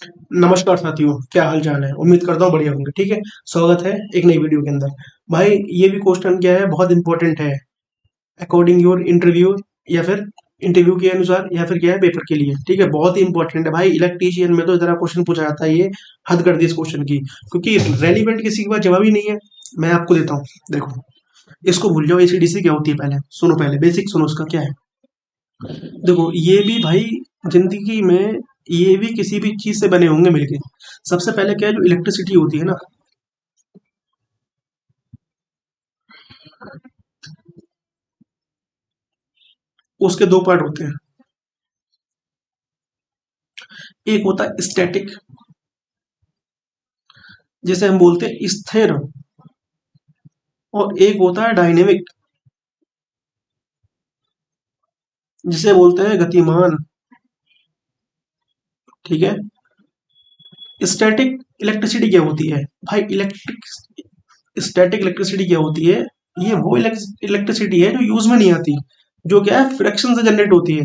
नमस्कार साथियों, क्या हाल चाल है। उम्मीद करता हूँ बढ़िया होंगे। ठीक है, स्वागत है एक नई वीडियो के अंदर। भाई ये भी क्वेश्चन क्या है, बहुत इंपॉर्टेंट है अकॉर्डिंग योर इंटरव्यू, या फिर इंटरव्यू के अनुसार, या फिर क्या है पेपर के लिए। ठीक है, बहुत ही इंपॉर्टेंट है भाई। इलेक्ट्रीशियन में तो इतना क्वेश्चन पूछा जाता है, ये हद कर दी इस क्वेश्चन की, क्योंकि रेलिवेंट किसी के पास जवाब ही नहीं है। मैं आपको देता हूँ, देखो। इसको भूल जाओ, एसीडीसी क्या होती है, पहले सुनो, पहले बेसिक सुनो उसका क्या है। देखो, ये भी भाई जिंदगी में, ये भी किसी भी चीज से बने होंगे मिलके। सबसे पहले क्या है, जो इलेक्ट्रिसिटी होती है ना, उसके दो पार्ट होते हैं। एक होता है स्टैटिक, जिसे हम बोलते हैं स्थिर, और एक होता है डायनेमिक, जिसे बोलते हैं गतिमान। ठीक है। स्टैटिक इलेक्ट्रिसिटी क्या होती है भाई? स्टैटिक इलेक्ट्रिसिटी क्या होती है? ये वो इलेक्ट्रिसिटी है जो यूज में नहीं आती, जो क्या है, फ्रिक्शन से जनरेट होती है।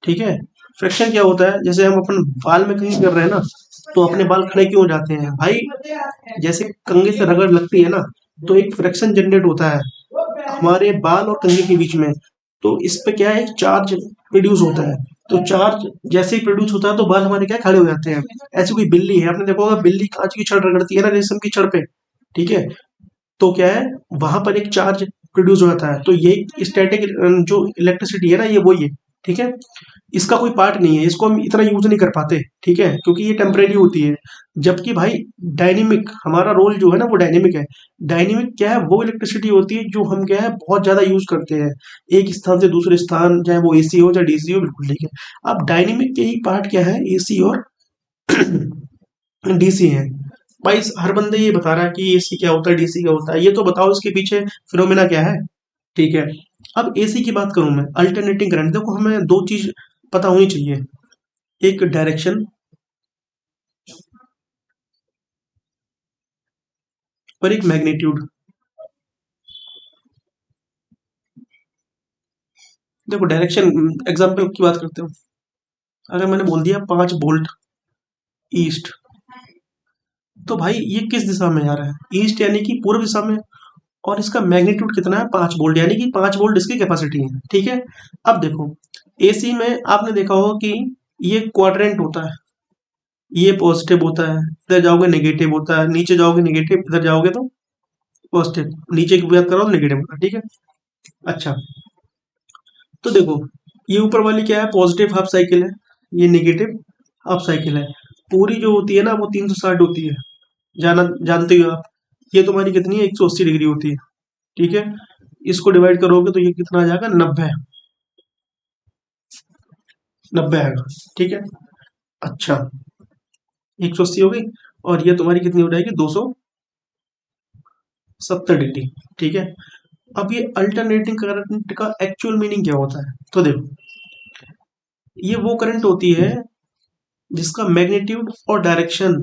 ठीक है। फ्रिक्शन क्या होता है? जैसे हम अपन बाल में कहीं कर रहे हैं ना, तो अपने बाल खड़े क्यों हो जाते हैं भाई? जैसे कंघे से रगड़ लगती है ना, तो एक फ्रिक्शन जनरेट होता है हमारे बाल और कंघे के बीच में। तो इस पे क्या है, एक चार्ज प्रोड्यूस होता है। तो चार्ज जैसे ही प्रोड्यूस होता है, तो बाल हमारे क्या खड़े हो जाते हैं। ऐसी कोई बिल्ली है, आपने देखा होगा, बिल्ली कांच की छड़ रगड़ती है ना, रेशम की छड़ पे। ठीक है। तो क्या है, वहां पर एक चार्ज प्रोड्यूस हो जाता है। तो ये स्टैटिक जो इलेक्ट्रिसिटी है ना, ये वही है। ठीक है। इसका कोई पार्ट नहीं है, इसको हम इतना यूज नहीं कर पाते। ठीक है, क्योंकि ये टेम्परेरी होती है। जबकि भाई डायनेमिक, हमारा रोल जो है ना, वो डायनेमिक है। डायनेमिक क्या है, वो इलेक्ट्रिसिटी होती है जो हम क्या है, बहुत ज्यादा यूज करते हैं, एक स्थान से दूसरे स्थान, चाहे वो एसी हो चाहे डीसी हो। बिल्कुल ठीक है। अब डायनेमिक के ही पार्ट क्या है, एसी और डीसी है। भाई हर बंदे ये बता रहा है कि एसी क्या होता है, डीसी क्या होता है, ये तो बताओ इसके पीछे फिनोमेना क्या है। ठीक है। अब एसी की बात करूं मैं, अल्टरनेटिंग करंट। देखो, हमें दो चीज पता होनी चाहिए। एक डायरेक्शन, और एक मैग्नीट्यूड। देखो डायरेक्शन, एग्जांपल की बात करते हो। अगर मैंने बोल दिया 5 वोल्ट ईस्ट, तो भाई ये किस दिशा में जा रहा है? ईस्ट यानी कि पूर्व दिशा में। और इसका मैग्नीट्यूड कितना है? 5 वोल्ट, यानी कि 5 वोल्ट इसकी कैपेसिटी है। ठीक है। अब देखो, एसी में आपने देखा होगा कि ये क्वाड्रेंट होता है। ये पॉजिटिव होता है, इधर जाओगे नेगेटिव होता है, नीचे जाओगे नेगेटिव, इधर जाओगे तो पॉजिटिव, नीचे की बात करो तो नेगेटिव होता है। ठीक है। अच्छा, तो देखो, ये ऊपर वाली क्या है, पॉजिटिव हाफ साइकिल है। ये नेगेटिव हाफ साइकिल है। पूरी जो होती है ना, वो 360 होती है। जाना जानते हो आप। ये तुम्हारी कितनी है, 180 डिग्री होती है। ठीक है। इसको डिवाइड करोगे तो ये कितना आ जाएगा, 90। 90 आएगा। ठीक है। अच्छा, 180 हो गई, और ये तुम्हारी कितनी हो जाएगी, 270 डिग्री। ठीक है। अब ये अल्टरनेटिंग करंट का एक्चुअल मीनिंग क्या होता है? तो देखो, ये वो करंट होती है जिसका मैग्नीट्यूड और डायरेक्शन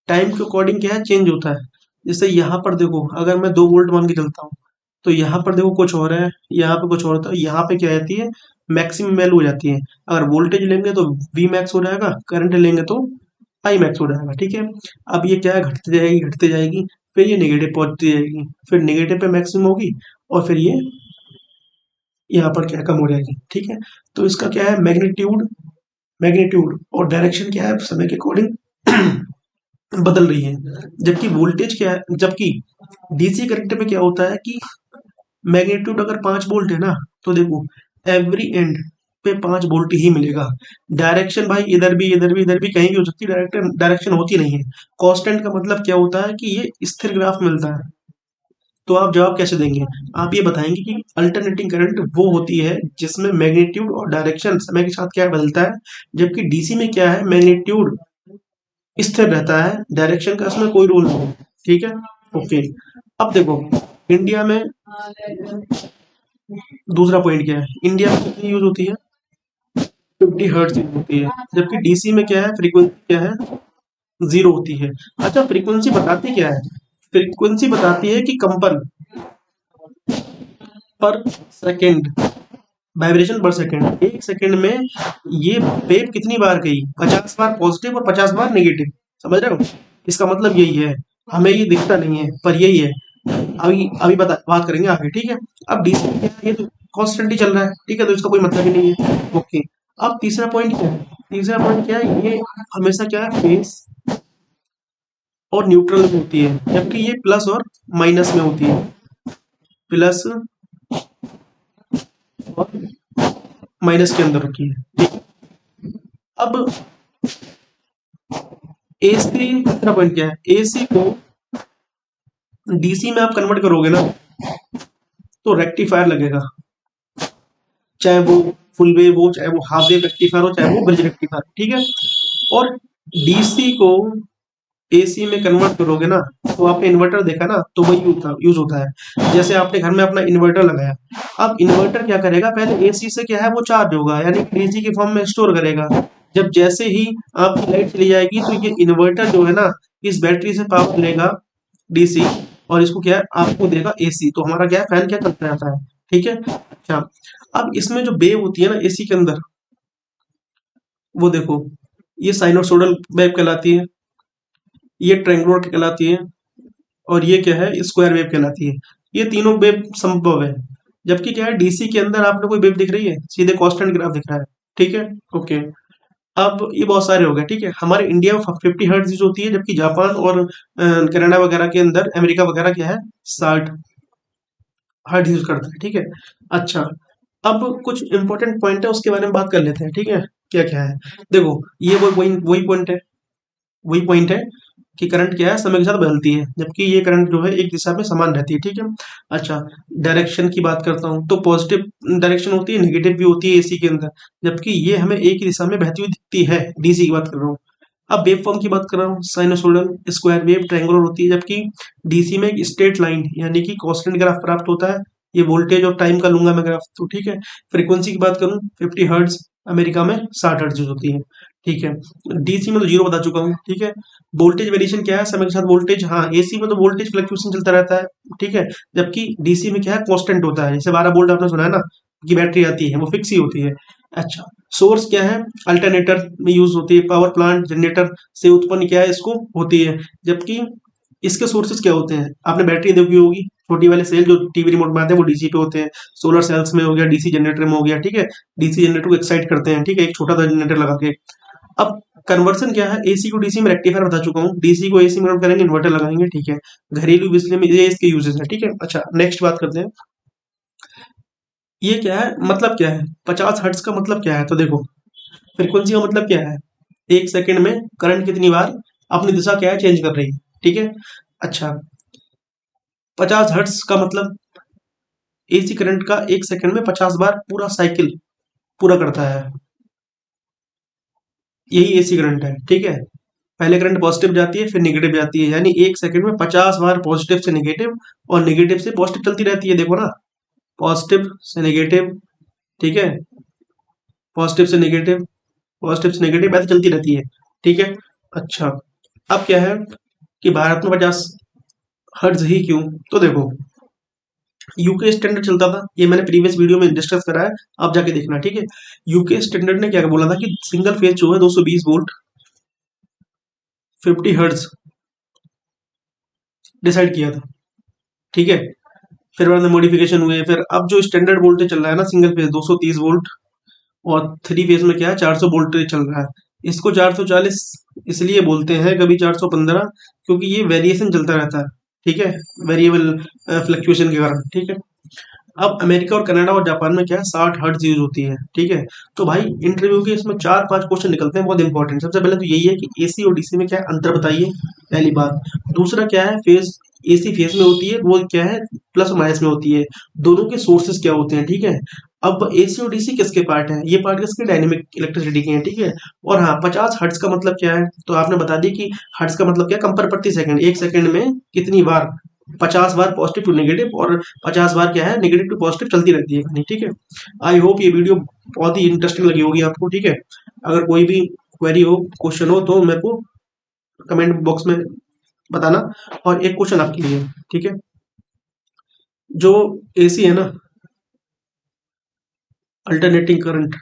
टाइम के अकॉर्डिंग क्या है, चेंज होता है। जैसे यहाँ पर देखो, अगर मैं 2 वोल्ट मान के चलता हूँ, तो यहाँ पर देखो कुछ और है, यहाँ पे कुछ और होता है। यहाँ पे क्या रहती है, मैक्सिमम वैल्यू हो जाती है। अगर वोल्टेज लेंगे तो वी मैक्स हो जाएगा, करंट लेंगे तो आई मैक्स हो जाएगा। ठीक है। अब ये क्या है, घटते जाएगी घटते जाएगी, फिर ये नेगेटिव पहुंचती जाएगी, फिर नेगेटिव पे मैक्सिमम होगी, और फिर ये यहाँ पर क्या कम हो जाएगी। ठीक है। तो इसका क्या है, मैग्नीट्यूड, मैग्नीट्यूड और डायरेक्शन क्या है, समय के अकॉर्डिंग बदल रही है। जबकि वोल्टेज क्या है, जबकि डीसी करंट में क्या होता है कि मैग्नीट्यूड अगर 5 वोल्ट है ना, तो देखो एवरी एंड पे 5 वोल्ट ही मिलेगा। डायरेक्शन भाई इधर भी इधर भी इधर भी कहीं भी हो सकती है, डायरेक्ट डायरेक्शन होती नहीं है। कांस्टेंट का मतलब क्या होता है कि ये स्थिर ग्राफ मिलता है। तो आप जवाब कैसे देंगे? आप ये बताएंगे कि अल्टरनेटिंग करंट वो होती है जिसमें मैग्नीट्यूड और डायरेक्शन समय के साथ क्या बदलता है, जबकि डीसी में क्या है, मैग्नीट्यूड स्थिर रहता है, डायरेक्शन का इसमें कोई रोल नहीं है। ठीक है। ओके। अब देखो, इंडिया में दूसरा पॉइंट क्या है, इंडिया में कितनी यूज होती है, 50 हर्ट्ज यूज होती है। जबकि डीसी में क्या है, फ्रीक्वेंसी क्या है, 0 होती है। अच्छा, फ्रीक्वेंसी बताती क्या है? फ्रीक्वेंसी बताती है कि कंपन पर सेकेंड वाइब्रेशन पर सेकंड, एक सेकंड में ये वेव कितनी बार गई, 50 बार पॉजिटिव और 50 बार नेगेटिव। समझ रहे हो, इसका मतलब यही है। हमें ये दिखता नहीं है पर यही है। अभी अभी बात करेंगे आगे, ठीक है। अब डीसी क्या है, ये तो कॉन्स्टेंटली चल रहा है, ठीक है, तो इसका कोई मतलब ही नहीं है। ओके, अब तीसरा पॉइंट क्या है, तीसरा पॉइंट क्या है, ये हमेशा क्या है, फेस और न्यूट्रल में होती है, जबकि ये प्लस और माइनस में होती है, प्लस और माइनस के अंदर होती है, ठीक। अब एसी, तीसरा पॉइंट क्या है, एसी को डीसी में आप कन्वर्ट करोगे ना, तो रेक्टिफायर लगेगा, चाहे वो फुल वेव हो, चाहे वो हाफ वेव रेक्टिफायर हो, चाहे वो ब्रिज रेक्टिफायर, ठीक है। और डीसी को एसी में कन्वर्ट करोगे ना, तो आपने इन्वर्टर देखा ना, तो वही यूज होता है। जैसे आपने घर में अपना इन्वर्टर लगाया, अब इन्वर्टर क्या करेगा, पहले एसी से क्या है वो चार्ज होगा, यानी डीसी की फॉर्म में स्टोर करेगा। जब जैसे ही आपकी लाइट चली जाएगी, तो ये इन्वर्टर जो है ना, इस बैटरी से पावर लेगा डीसी, और इसको क्या है आपको देगा एसी, तो हमारा क्या है, फैन क्या चलता रहता है, ठीक है। अच्छा, अब इसमें जो वेव होती है ना एसी के अंदर, वो देखो, ये साइनोसोडल वेव कहलाती है, ये ट्रेंगुलर कहलाती है, और ये क्या है, स्क्वायर वेव कहलाती है। ये तीनों वेव संभव है, जबकि क्या है, डीसी के अंदर आपको कोई वेव दिख रही है, सीधे कांस्टेंट ग्राफ दिख रहा है, ठीक है। ओके, अब ये बहुत सारे हो गए, ठीक है। हमारे इंडिया में 50 हर्ट्ज यूज होती है, जबकि जापान और कनाडा वगैरह के अंदर, अमेरिका वगैरह क्या है, 60 हर्ट्ज यूज करता है, ठीक है। अच्छा, अब कुछ इंपॉर्टेंट पॉइंट है, उसके बारे में बात कर लेते हैं, ठीक है। क्या क्या है, देखो, ये वही वही पॉइंट है, वही पॉइंट है कि करंट क्या है, समय के साथ बदलती है, जबकि ये करंट जो है एक दिशा में समान रहती है, ठीक है। अच्छा, डायरेक्शन की बात करता हूँ, तो पॉजिटिव डायरेक्शन होती है, नेगेटिव भी होती है एसी के अंदर, जबकि ये हमें एक ही दिशा में बहती हुई दिखती है, डीसी की बात कर रहा हूँ। अब वेव फॉर्म की बात कर रहा हूँ, साइनोसोडल, स्क्वायर वेव, ट्रायंगुलर होती है, जबकि डीसी में एक स्ट्रेट लाइन यानी कि कांस्टेंट ग्राफ प्राप्त होता है। ये वोल्टेज और टाइम का लूंगा मैं ग्राफ, तो ठीक है। फ्रीक्वेंसी की बात करूँ, 50 हर्ट्ज, अमेरिका में 60 हर्ट्ज होती है, ठीक है। डीसी में तो जीरो बता चुका हूँ, ठीक है। वोल्टेज वेरिएशन क्या है, समय के साथ वोल्टेज, हाँ, एसी में तो वोल्टेज फ्लक्चुएशन चलता रहता है, ठीक है। जबकि डीसी में क्या है, कांस्टेंट होता है, जैसे 12 वोल्ट आपने सुना है ना, की बैटरी आती है, वो फिक्स ही होती है। अच्छा, सोर्स क्या है, अल्टरनेटर में यूज होती है, पावर प्लांट जनरेटर से उत्पन्न क्या है, इसको होती है। जबकि इसके सोर्सेज क्या होते हैं, आपने बैटरी देखी होगी, छोटी वाले सेल जो टीवी रिमोट में आते हैं, वो डीसी पे होते हैं। सोलर सेल्स में हो गया, डीसी जनरेटर में हो गया, ठीक है। डीसी जनरेटर को एक्साइट करते हैं, ठीक है, एक छोटा सा जनरेटर लगा के। अब कन्वर्सन क्या है, एसी को डीसी में, रेक्टिफायर बता चुका हूँ, डीसी को एसी में कन्वर्ट करेंगे, इन्वर्टर लगाएंगे, ठीक है। घरेलू बिजली में ये इसके यूजेस है, ठीक है। अच्छा, नेक्स्ट बात करते हैं, ये क्या है, मतलब क्या है, 50 हर्ट्ज का मतलब क्या है, तो देखो, फ्रीक्वेंसी का मतलब क्या है, एक सेकंड में करंट कितनी बार अपनी दिशा क्या है, चेंज कर रही है, ठीक है। अच्छा, 50 हर्ट्ज का मतलब एसी करंट का एक सेकंड में 50 बार पूरा साइकिल पूरा करता है, यही एसी करंट है, ठीक है। पहले करंट पॉजिटिव जाती है, फिर नेगेटिव जाती है, यानी एक सेकंड में 50 बार पॉजिटिव से नेगेटिव और नेगेटिव से पॉजिटिव चलती रहती है, देखो ना, पॉजिटिव से नेगेटिव, ठीक है, पॉजिटिव से नेगेटिव, पॉजिटिव से नेगेटिव ऐसे चलती रहती है, ठीक है। अच्छा, अब क्या है कि भारत में 50 हर्ट्ज ही क्यों, तो देखो, यूके स्टैंडर्ड चलता था, ये मैंने प्रीवियस वीडियो में डिस्कस करा है, आप जाके देखना, ठीक है। यूके स्टैंडर्ड ने क्या बोला था कि सिंगल फेज जो है 220 वोल्ट 50 हर्ट्ज डिसाइड किया था, ठीक है। फिर बाद में मॉडिफिकेशन हुए, फिर अब जो स्टैंडर्ड वोल्टेज चल रहा है ना, सिंगल फेज 230 वोल्ट, और थ्री फेज में क्या है, 400 वोल्टेज चल रहा है। इसको 440 इसलिए बोलते हैं, कभी 415, क्योंकि ये वेरिएशन चलता रहता है, ठीक है, वेरिएबल फ्लक्चुएशन के कारण, ठीक है। अब अमेरिका और कनाडा और जापान में क्या है, 60 हर्ट्ज यूज होती है, ठीक है। तो भाई इंटरव्यू के इसमें 4-5 क्वेश्चन निकलते हैं बहुत इंपॉर्टेंट। सबसे पहले तो यही है कि एसी और डीसी में क्या है, अंतर बताइए, पहली बात। दूसरा क्या है, फेज, एसी फेज में होती है, वो क्या है, प्लस और माइनस में होती है, दोनों के सोर्सेज क्या होते हैं, ठीक है। अब एसी और डीसी किसके पार्ट हैं, ये पार्ट किसके, डायनेमिक इलेक्ट्रिसिटी के हैं, ठीक है। और हाँ, 50 हर्ट्ज का मतलब क्या है, तो आपने बता दी कि हर्ट्ज का मतलब क्या है, कंपर प्रति सेकंड, एक सेकंड में कितनी बार, 50 बार पॉजिटिव टू नेगेटिव, और 50 बार क्या है, नेगेटिव टू पॉजिटिव चलती रहती है कहानी, ठीक है। आई होप ये वीडियो बहुत ही इंटरेस्टिंग लगी होगी आपको, ठीक है। अगर कोई भी क्वेरी हो, क्वेश्चन हो, तो मेरे को कमेंट बॉक्स में बताना। और एक क्वेश्चन आपके लिए, ठीक है, जो एसी है ना, अल्टरनेटिंग करंट,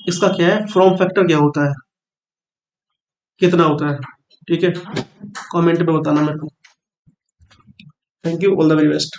इसका क्या है, फॉर्म फैक्टर क्या होता है, कितना होता है, ठीक है, कमेंट में बताना मेरे को। Thank you, all the very best.